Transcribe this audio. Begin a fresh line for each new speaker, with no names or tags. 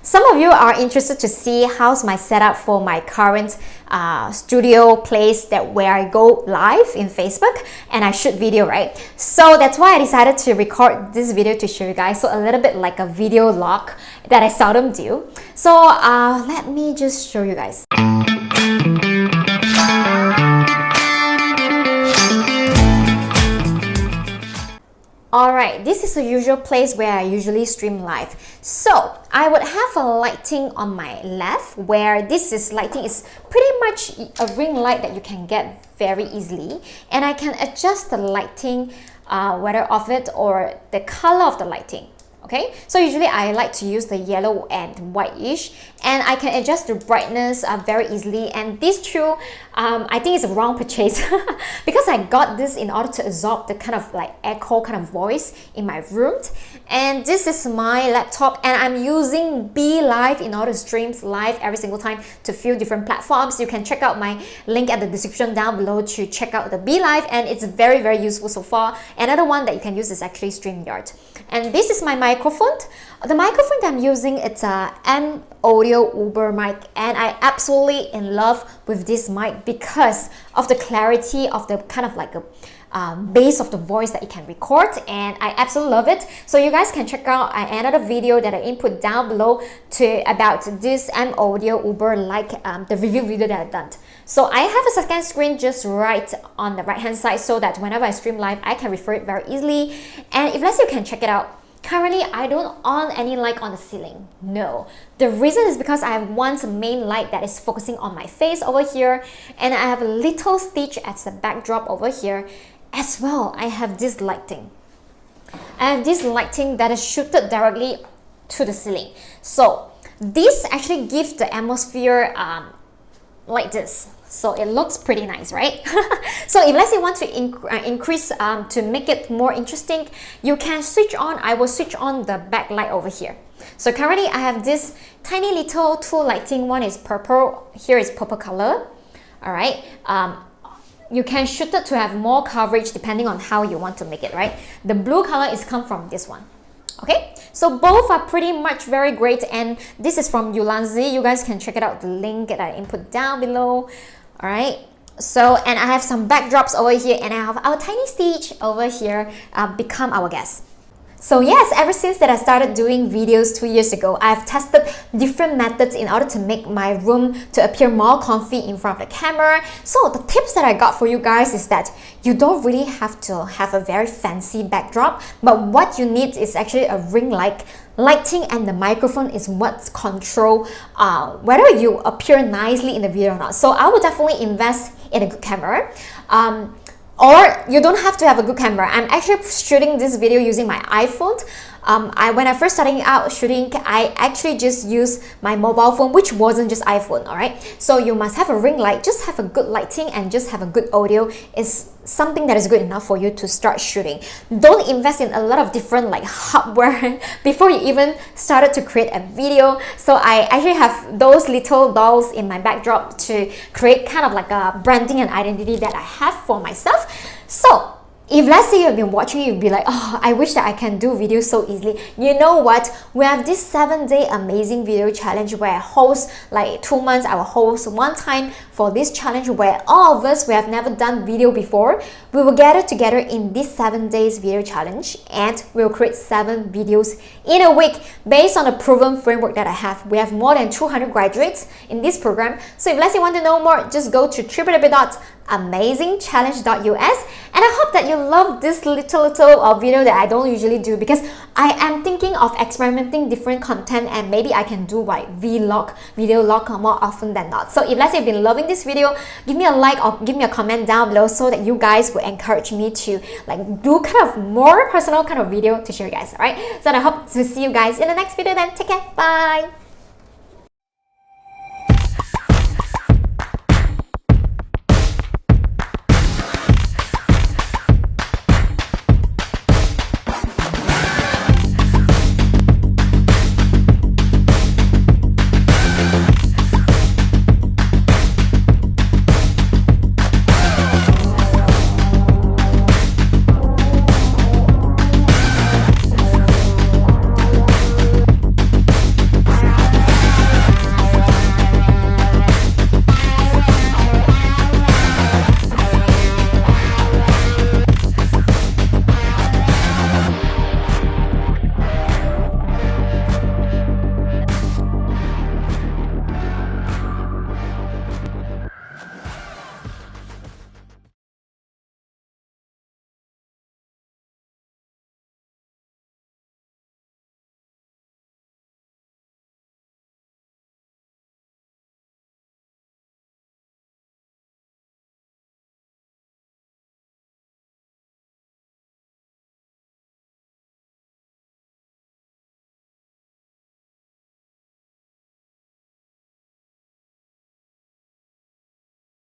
Some of you are interested to see how's my setup for my current studio place where I go live in Facebook and I shoot video, right? So that's why I decided to record this video to show you guys. So a little bit like a video log that I seldom do. So let me just show you guys. Alright, this is the usual place where I usually stream live. So I would have a lighting on my left, where this lighting is pretty much a ring light that you can get very easily, and I can adjust the lighting, whether of it or the color of the lighting. Okay, so usually I like to use the yellow and whitish, and I can adjust the brightness very easily. And these two, I think it's a wrong purchase because I got this in order to absorb the kind of like echo kind of voice in my room. And this is my laptop, and I'm using Be Live in order to stream live every single time to few different platforms. You can check out my link at the description down below to check out the Be Live, and it's very, very useful so far. Another one that you can use is actually StreamYard. And this is my microphone. The microphone that I'm using, it's a M Audio Uber mic, and I absolutely in love with this mic because of the clarity of the kind of like a bass of the voice that it can record, and I absolutely love it. So you guys can check out another video that I input down below about this M Audio Uber, like the review video that I've done. So I have a second screen just right on the right hand side, so that whenever I stream live I can refer it very easily. And if let's say you can check it out, currently I don't on any light on the ceiling. No, the reason is because I have one main light that is focusing on my face over here, and I have a little stitch as a backdrop over here. As well, I have this lighting. I have this lighting that is shooted directly to the ceiling. So this actually gives the atmosphere like this. So it looks pretty nice, right? So if let's say you want to increase to make it more interesting, you can switch on. I will switch on the backlight over here. So currently I have this tiny little two lighting. One is purple. Here is purple color. All right. You can shoot it to have more coverage depending on how you want to make it, right? The blue color is come from this one. Okay, so both are pretty much very great, and this is from Ulanzi. You guys can check it out, the link that I input down below. All right, so and I have some backdrops over here, and I have our tiny Stitch over here become our guest. So yes, ever since that I started doing videos 2 years ago, I've tested different methods in order to make my room to appear more comfy in front of the camera. So the tips that I got for you guys is that you don't really have to have a very fancy backdrop, but what you need is actually a ring light. Lighting and the microphone is what control whether you appear nicely in the video or not. So I would definitely invest in a good camera. Or you don't have to have a good camera. I'm actually shooting this video using my iPhone. When I first starting out shooting, I actually just used my mobile phone, which wasn't just iPhone, all right? So you must have a ring light, just have a good lighting and just have a good audio is something that is good enough for you to start shooting. Don't invest in a lot of different like hardware before you even started to create a video. So I actually have those little dolls in my backdrop to create kind of like a branding and identity that I have for myself. So if let's say you've been watching, you'll be like, oh, I wish that I can do videos so easily. You know what? We have this 7-day amazing video challenge where I host like 2 months. I will host one time for this challenge where all of us, we have never done video before. We will gather together in this 7 days video challenge, and we'll create 7 videos in a week based on a proven framework that I have. We have more than 200 graduates in this program. So if let's say you want to know more, just go to www.amazingchallenge.us. And I hope that you love this little video that I don't usually do, because I am thinking of experimenting different content, and maybe I can do like vlog, video log more often than not. So if let's say you've been loving this video, give me a like or give me a comment down below so that you guys will encourage me to like do kind of more personal kind of video to show you guys. All right, so I hope to see you guys in the next video then. Take care, bye.